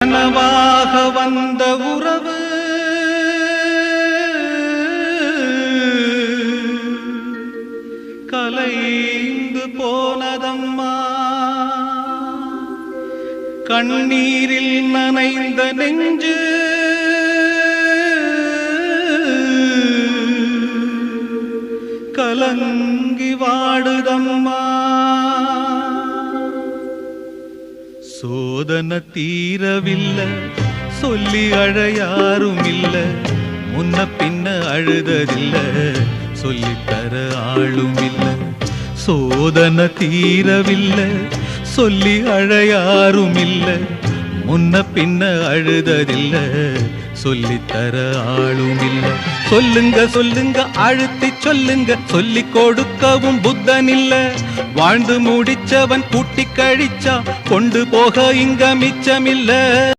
கனவாக வந்த உறவு கலைந்து போனதம்மா. கண்ணீரில் நனைந்த நெஞ்சு கலங்கி வாடுதம்மா. சோதனை தீரவில்லை, சொல்லி அழ யாரும் இல்ல, முன்ன பின்ன அழுததில்ல, சொல்லித்தர ஆளும் இல்ல. சோதனை தீரவில்லை, சொல்லி அழ யாரும் இல்ல, முன்ன பின்ன அழுததில்ல, சொல்லித்தர ஆளும் இல்ல. சொல்லுங்க சொல்லுங்க அழுத்தி சொல்லுங்க, சொல்லி கொடுக்கவும் புத்தன் இல்ல. வாழ்ந்து முடிச்சவன் கூட்டி கழிச்சா கொண்டு போக இங்க மிச்சமில்ல.